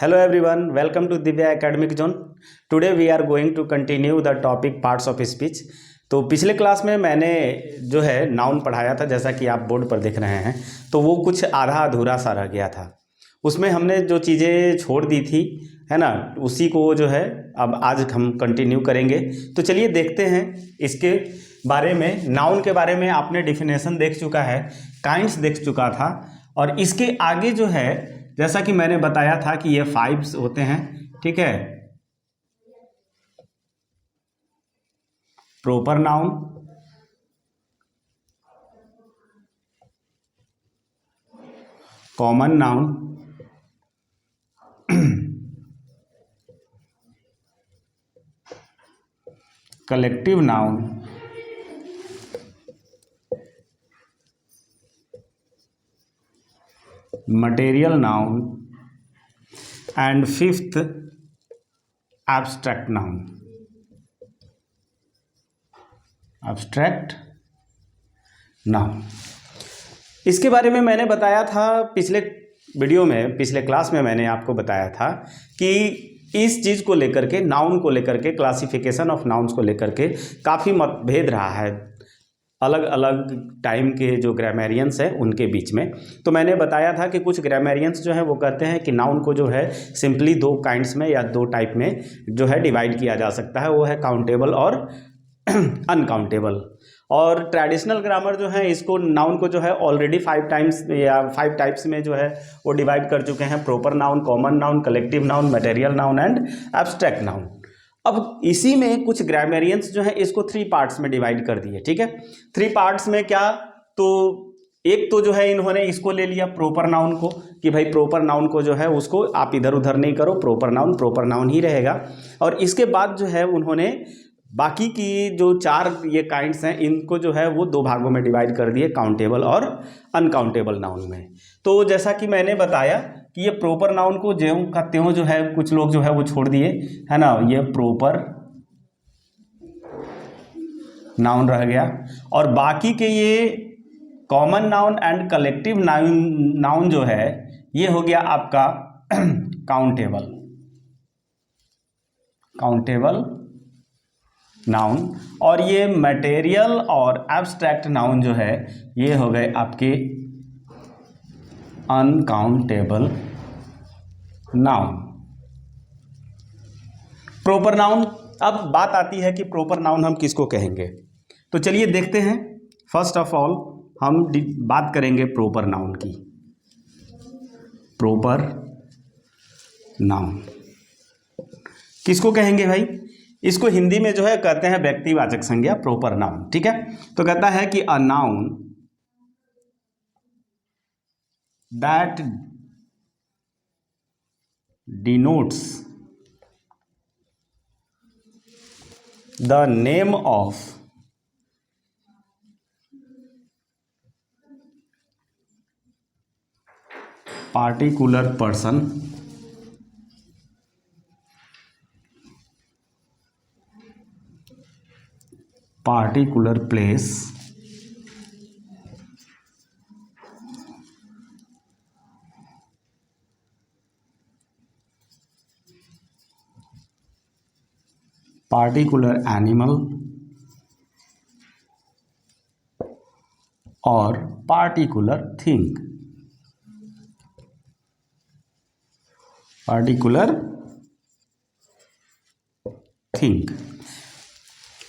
Hello everyone, welcome to Divya Academic Zone. Today we are going to continue the topic parts of speech. तो पिछले class में मैंने जो है noun पढ़ाया था, जैसा कि आप बोर्ड पर देख रहे हैं, तो वो कुछ आधा अधूरा सा रह गया था। उसमें हमने जो चीज़ें छोड़ दी थी, है ना, उसी को जो है अब आज हम कंटिन्यू करेंगे। तो चलिए देखते हैं इसके बारे में। नाउन के बारे में आपने डिफिनेशन देख चुका है, काइंड्स देख चुका था, और इसके आगे जो है जैसा कि मैंने बताया था कि ये 5 होते हैं, ठीक है। Proper noun, common noun, collective noun, material noun, and 5th abstract noun. Abstract noun, इसके बारे में मैंने बताया था पिछले वीडियो में, पिछले क्लास में मैंने आपको बताया था कि इस चीज़ को लेकर के, नाउन को लेकर के, क्लासिफिकेशन ऑफ नाउन्स को लेकर के काफ़ी मतभेद रहा है अलग अलग टाइम के जो ग्रामेरियंस हैं उनके बीच में। तो मैंने बताया था कि कुछ ग्रामेरियंस जो है वो कहते हैं कि नाउन को जो है सिंपली 2 काइंड्स में या 2 टाइप में जो है डिवाइड किया जा सकता है, वो है काउंटेबल और अनकाउंटेबल। और ट्रेडिशनल ग्रामर जो है इसको, नाउन को जो है ऑलरेडी 5 टाइम्स या 5 टाइप्स में जो है वो डिवाइड कर चुके हैं: proper noun, common noun, collective noun, material noun and abstract noun. अब इसी में कुछ ग्रामेरियंस जो है इसको 3 पार्ट्स में डिवाइड कर दिए, ठीक है। 3 पार्ट्स में क्या, तो एक तो जो है इन्होंने इसको ले लिया प्रॉपर नाउन को, कि भाई प्रॉपर नाउन को जो है उसको आप इधर उधर नहीं करो, प्रॉपर नाउन ही रहेगा। और इसके बाद जो है उन्होंने बाकी की जो 4 ये काइंड्स हैं इनको जो है वो 2 भागों में डिवाइड कर दिए, काउंटेबल और अनकाउंटेबल नाउन में। तो जैसा कि मैंने बताया कि ये प्रॉपर नाउन को ज्यों का त्यों जो है कुछ लोग जो है वो छोड़ दिए, है ना, ये प्रॉपर नाउन रह गया। और बाकी के ये common noun and collective noun जो है ये हो गया आपका काउंटेबल नाउन। और ये मटेरियल और एब्स्ट्रैक्ट नाउन जो है ये हो गए आपके अनकाउंटेबल नाउन। प्रॉपर नाउन, अब बात आती है कि प्रॉपर नाउन हम किसको कहेंगे। तो चलिए देखते हैं। फर्स्ट ऑफ ऑल हम बात करेंगे प्रॉपर नाउन की। प्रॉपर नाउन किसको कहेंगे भाई? इसको हिंदी में जो है कहते हैं व्यक्तिवाचक संज्ञा, प्रॉपर नाउन, ठीक है। तो कहता है कि a noun that denotes the name of particular person, particular place, particular animal और particular thing, particular thing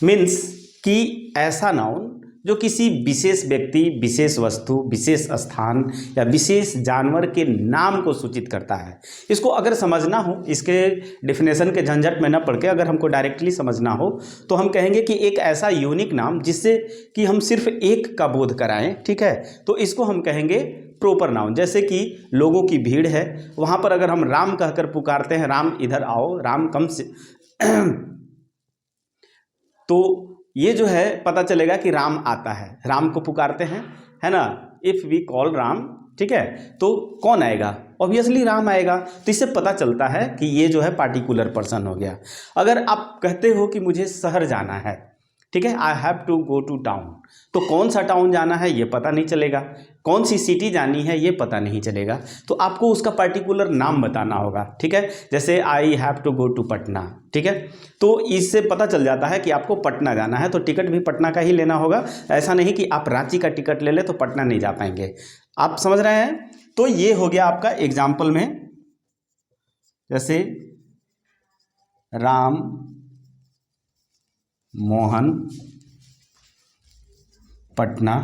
means कि ऐसा नाउन जो किसी विशेष व्यक्ति, विशेष वस्तु, विशेष स्थान या विशेष जानवर के नाम को सूचित करता है। इसको अगर समझना हो, इसके डिफिनेशन के झंझट में न पड़ के अगर हमको डायरेक्टली समझना हो तो हम कहेंगे कि एक ऐसा यूनिक नाम जिससे कि हम सिर्फ एक का बोध कराएं, ठीक है, तो इसको हम कहेंगे प्रॉपर नाउन। जैसे कि लोगों की भीड़ है, वहाँ पर अगर हम राम कहकर पुकारते हैं, राम इधर आओ, राम कम से तो ये जो है पता चलेगा कि राम आता है, राम को पुकारते हैं, है ना। इफ़ वी कॉल राम, ठीक है, तो कौन आएगा? ऑब्वियसली राम आएगा। तो इससे पता चलता है कि ये जो है पार्टिकुलर पर्सन हो गया। अगर आप कहते हो कि मुझे शहर जाना है, ठीक है, I have to go to town, तो कौन सा टाउन जाना है ये पता नहीं चलेगा, कौन सी सिटी जानी है ये पता नहीं चलेगा, तो आपको उसका पर्टिकुलर नाम बताना होगा। ठीक है, जैसे I have to go to Patna, ठीक है, तो इससे पता चल जाता है कि आपको पटना जाना है, तो टिकट भी पटना का ही लेना होगा। ऐसा नहीं कि आप रांची का टिकट ले ले तो पटना नहीं जा पाएंगे। आप समझ रहे हैं? तो ये हो गया आपका एग्जाम्पल में, जैसे राम मोहन पटना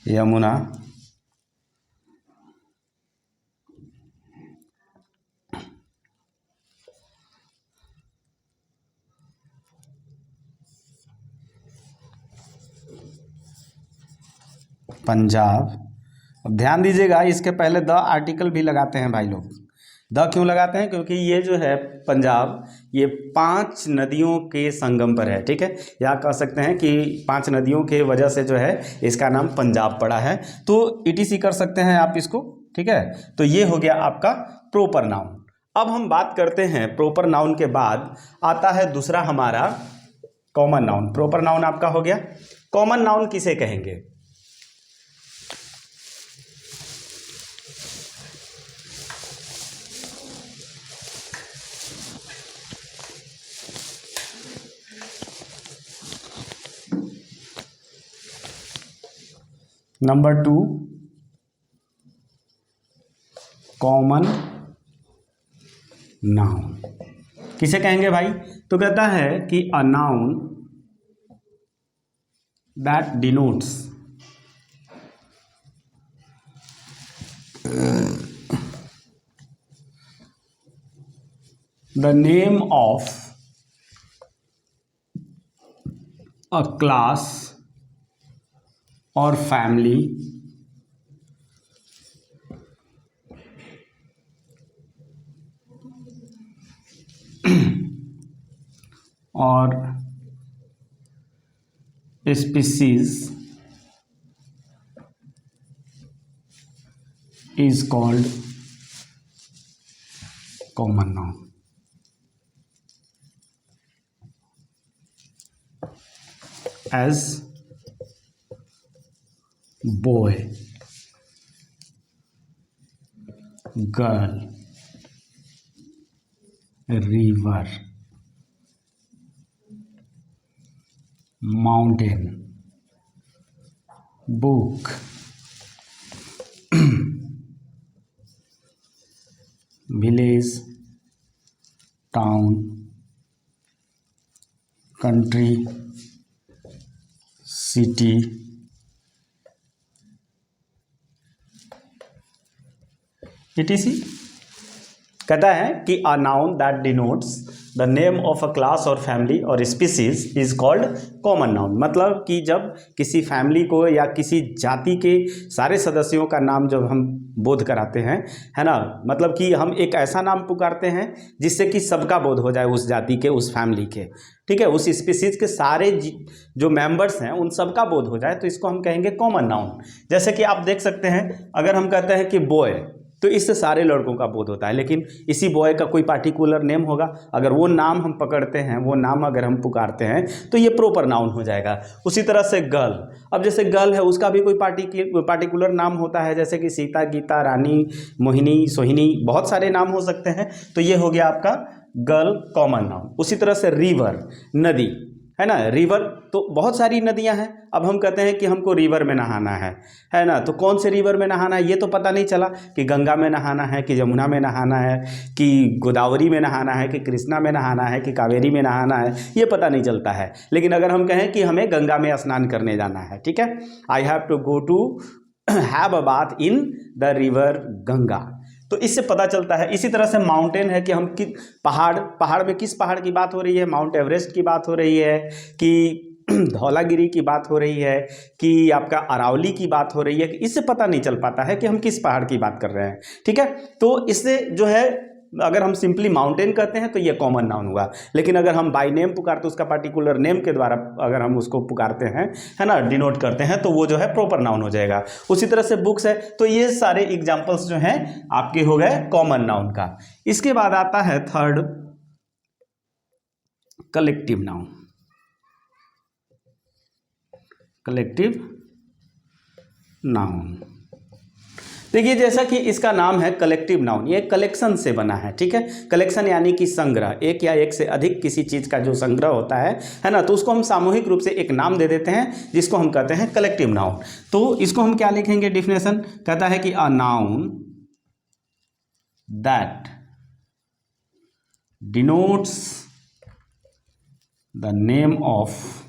यमुना पंजाब। अब ध्यान दीजिएगा, इसके पहले द आर्टिकल भी लगाते हैं भाई लोग। द क्यों लगाते हैं? क्योंकि ये जो है पंजाब, ये 5 नदियों के संगम पर है। ठीक है, या कह सकते हैं कि 5 नदियों के वजह से जो है इसका नाम पंजाब पड़ा है, तो ईटीसी कर सकते हैं आप इसको। ठीक है, तो ये हो गया आपका प्रॉपर नाउन। अब हम बात करते हैं प्रॉपर नाउन के बाद आता है दूसरा हमारा कॉमन नाउन। प्रॉपर नाउन आपका हो गया। कॉमन नाउन किसे कहेंगे? नंबर 2, कॉमन नाउन किसे कहेंगे भाई? तो कहता है कि a noun that denotes the name of a class और फैमिली और species is called common noun. As boy, girl, river, mountain, book, village, town, country, city, etc. कहता है कि a noun that denotes the name of a class और family और species is called common noun. मतलब कि जब किसी family को या किसी जाति के सारे सदस्यों का नाम जब हम बोध कराते हैं, है ना, मतलब कि हम एक ऐसा नाम पुकारते हैं जिससे कि सबका बोध हो जाए, उस जाति के, उस फैमिली के, ठीक है, उस स्पीसीज के सारे जो मेंबर्स हैं उन सबका बोध हो जाए, तो इसको हम कहेंगे कॉमन नाउन। जैसे कि आप देख सकते हैं, अगर हम कहते हैं कि बॉय, तो इससे सारे लड़कों का बोध होता है, लेकिन इसी बॉय का कोई पार्टिकुलर नेम होगा, अगर वो नाम हम पकड़ते हैं, वो नाम अगर हम पुकारते हैं तो ये प्रॉपर नाउन हो जाएगा। उसी तरह से गर्ल, अब जैसे गर्ल है उसका भी कोई पार्टिकुलर नाम होता है, जैसे कि सीता, गीता, रानी, मोहिनी, सोहिनी, बहुत सारे नाम हो सकते हैं, तो ये हो गया आपका गर्ल कॉमन नाउन। उसी तरह से रिवर, नदी, है ना, रिवर तो बहुत सारी नदियां हैं। अब हम कहते हैं कि हमको रिवर में नहाना है ना, तो कौन से रिवर में नहाना है ये तो पता नहीं चला कि गंगा में नहाना है कि यमुना में नहाना है कि गोदावरी में नहाना है कि कृष्णा में नहाना है कि कावेरी में नहाना है, ये पता नहीं चलता है। लेकिन अगर हम कहें कि हमें गंगा में स्नान करने जाना है, ठीक है, I have to go to have a bath in the river Ganga, तो इससे पता चलता है। इसी तरह से माउंटेन है कि हम कि पहाड़ में किस पहाड़ की बात हो रही है, माउंट एवरेस्ट की बात हो रही है कि धौलागिरी की बात हो रही है कि आपका अरावली की बात हो रही है, कि इससे पता नहीं चल पाता है कि हम किस पहाड़ की बात कर रहे हैं। ठीक है, तो इससे जो है अगर हम सिंपली माउंटेन कहते हैं तो ये कॉमन नाउन हुआ, लेकिन अगर हम बाय नेम पुकारते, उसका पर्टिकुलर नेम के द्वारा अगर हम उसको पुकारते हैं, है ना, डिनोट करते हैं, तो वो जो है प्रॉपर नाउन हो जाएगा। उसी तरह से बुक्स है, तो ये सारे एग्जांपल्स जो हैं आपके हो गए कॉमन नाउन का। इसके बाद आता है third collective noun, collective noun. देखिए जैसा कि इसका नाम है कलेक्टिव नाउन, ये कलेक्शन से बना है, ठीक है। कलेक्शन यानी कि संग्रह, एक या एक से अधिक किसी चीज़ का जो संग्रह होता है ना, तो उसको हम सामूहिक रूप से एक नाम दे देते हैं जिसको हम कहते हैं कलेक्टिव नाउन। तो इसको हम क्या लिखेंगे डिफिनेशन, कहता है कि a noun that denotes the name of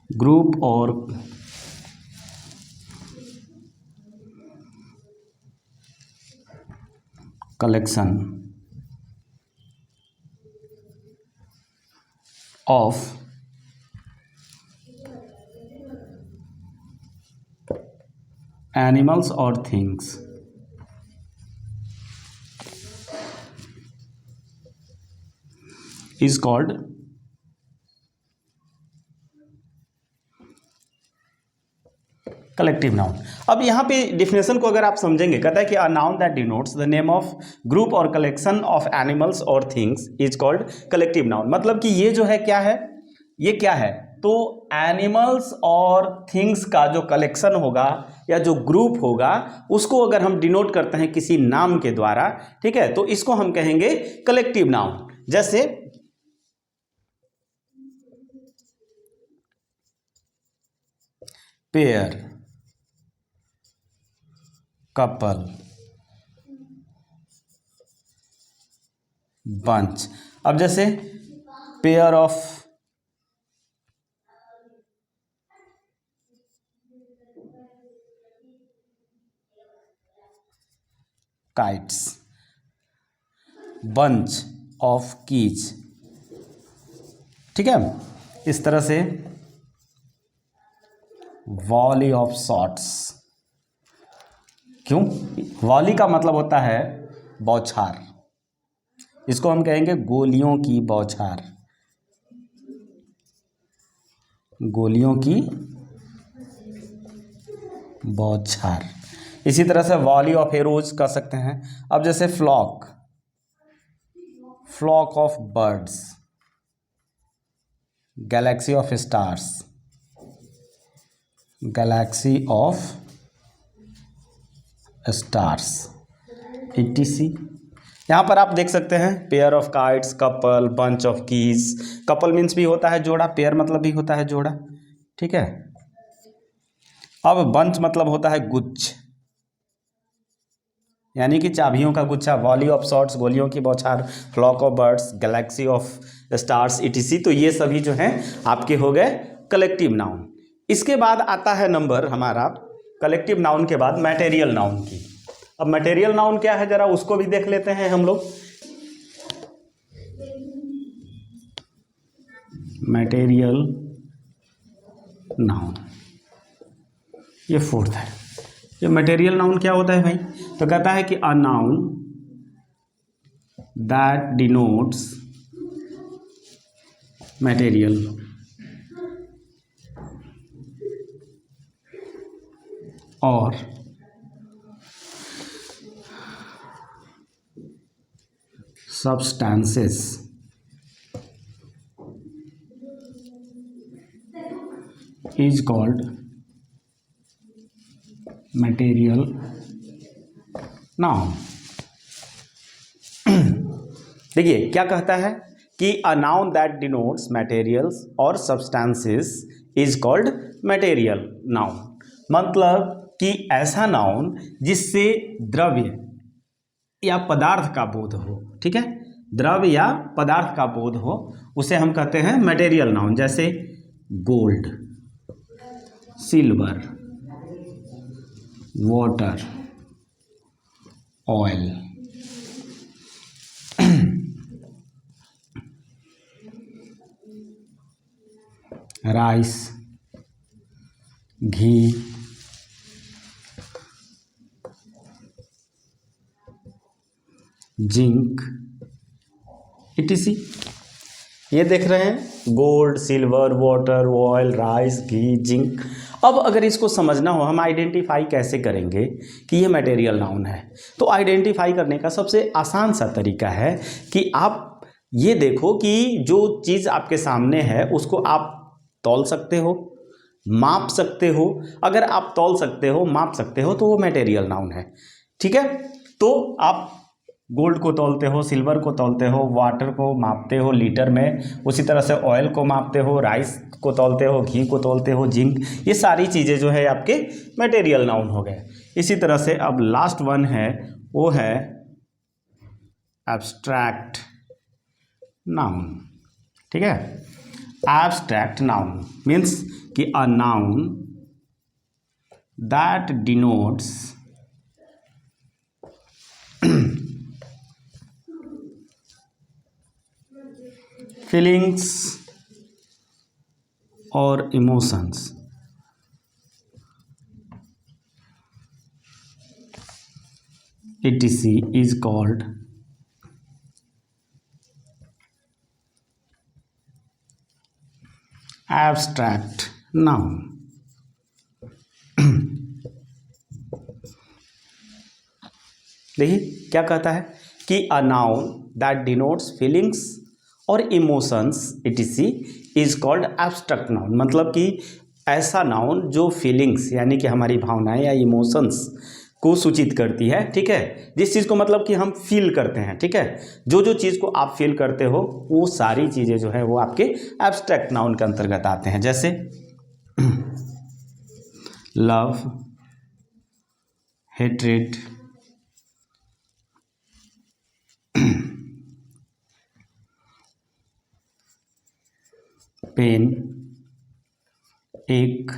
group और कलेक्शन ऑफ एनिमल्स और things is called collective noun. अब यहाँ पे डिफिनेशन को अगर आप समझेंगे, कहता है कि a noun that denotes the name of group और कलेक्शन ऑफ एनिमल्स और things is called collective noun. मतलब कि ये जो है क्या है, ये क्या है, तो एनिमल्स और थिंग्स का जो कलेक्शन होगा या जो ग्रुप होगा उसको अगर हम डिनोट करते हैं किसी नाम के द्वारा, ठीक है, तो इसको हम कहेंगे कलेक्टिव नाउन। जैसे पेयर, कपल, बंच। अब जैसे pair of kites, bunch of keys, ठीक है। इस तरह से वॉली ऑफ शॉट्स। क्यों, वॉली का मतलब होता है बौछार, इसको हम कहेंगे गोलियों की बौछार, गोलियों की बौछार। इसी तरह से वॉली ऑफ एरोज कह सकते हैं। अब जैसे flock, flock of birds, galaxy of stars, galaxy of stars, etc। यहाँ पर आप देख सकते हैं pair of kites, couple, bunch of keys. Couple means भी होता है जोड़ा, पेयर मतलब भी होता है जोड़ा, ठीक है। अब बंच मतलब होता है गुच्छ, यानी कि चाबियों का गुच्छा। वॉली ऑफ शॉट्स, गोलियों की बौछार, flock of birds, galaxy of stars, etc। तो ये सभी जो हैं आपके हो गए कलेक्टिव नाउन। इसके बाद आता है नंबर हमारा कलेक्टिव नाउन के बाद मटेरियल नाउन की। अब मटेरियल नाउन क्या है जरा उसको भी देख लेते हैं हम लोग। मटेरियल नाउन ये फोर्थ है। ये मटेरियल नाउन क्या होता है भाई, तो कहता है कि a noun that denotes material और substances is called material noun। देखिए क्या कहता है कि a noun that denotes materials और substances is called material noun. मतलब कि ऐसा नाउन जिससे द्रव्य या पदार्थ का बोध हो, ठीक है, द्रव्य या पदार्थ का बोध हो, उसे हम कहते हैं मटेरियल नाउन। जैसे gold, silver, water, oil, rice, घी, जिंक, etc। ये देख रहे हैं gold, silver, water, oil, rice, घी, जिंक। अब अगर इसको समझना हो हम आइडेंटिफाई कैसे करेंगे कि ये मटेरियल नाउन है, तो आइडेंटिफाई करने का सबसे आसान सा तरीका है कि आप ये देखो कि जो चीज़ आपके सामने है उसको आप तौल सकते हो, माप सकते हो। अगर आप तौल सकते हो, माप सकते हो तो वो मटेरियल नाउन है। ठीक है, तो आप गोल्ड को तौलते हो, सिल्वर को तौलते हो, वाटर को मापते हो लीटर में, उसी तरह से ऑयल को मापते हो, राइस को तौलते हो, घी को तौलते हो, जिंक, ये सारी चीज़ें जो है आपके मटेरियल नाउन हो गए। इसी तरह से अब लास्ट वन है, वो है एब्स्ट्रैक्ट नाउन। ठीक है, एब्स्ट्रैक्ट नाउन मीन्स कि a noun that denotes feelings or emotions etc is called abstract noun। देखिए क्या कहता है कि a noun that denotes feelings और emotions etc is called abstract noun. मतलब कि ऐसा नाउन जो फीलिंग्स यानी कि हमारी भावनाएं या इमोशंस को सूचित करती है। ठीक है, जिस चीज़ को मतलब कि हम फील करते हैं। ठीक है, जो चीज़ को आप फील करते हो वो सारी चीज़ें जो है वो आपके एब्स्ट्रैक्ट नाउन के अंतर्गत आते हैं। जैसे love, hatred, pain, ache,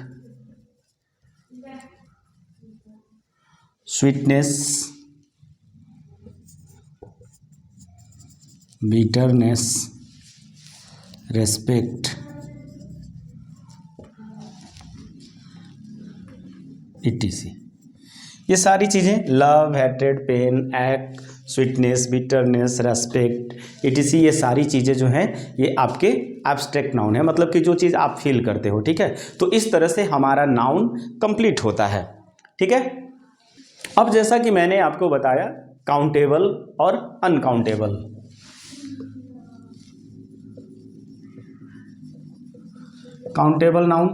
sweetness, bitterness, respect etc। ये सारी चीज़ें love, hatred, pain, act, sweetness, bitterness, respect etc ये सारी चीज़ें जो हैं ये आपके एब्स्ट्रैक्ट नाउन है। मतलब कि जो चीज़ आप फील करते हो। ठीक है, तो इस तरह से हमारा नाउन कंप्लीट होता है। ठीक है, अब जैसा कि मैंने आपको बताया काउंटेबल और अनकाउंटेबल। काउंटेबल नाउन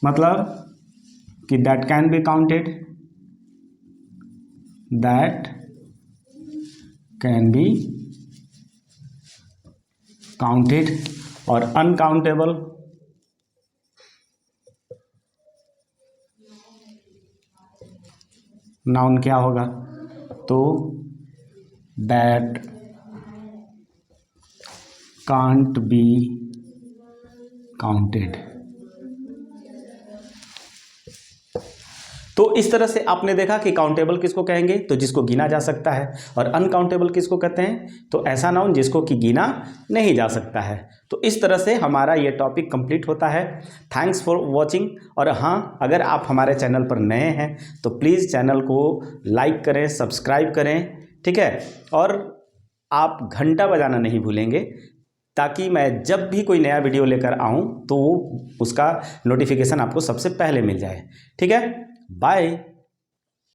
मतलब कि that can be counted, that can be counted. और अनकाउंटेबल नाउन क्या होगा, तो दैट कांट बी काउंटेड। तो इस तरह से आपने देखा कि काउंटेबल किसको कहेंगे, तो जिसको गिना जा सकता है, और अनकाउंटेबल किसको कहते हैं, तो ऐसा नाउन जिसको कि गिना नहीं जा सकता है। तो इस तरह से हमारा ये टॉपिक कंप्लीट होता है। Thanks for watching. और हाँ, अगर आप हमारे चैनल पर नए हैं तो प्लीज़ चैनल को लाइक करें, सब्सक्राइब करें। ठीक है, और आप घंटा बजाना नहीं भूलेंगे ताकि मैं जब भी कोई नया वीडियो लेकर आऊँ तो उसका नोटिफिकेशन आपको सबसे पहले मिल जाए। ठीक है, बाय।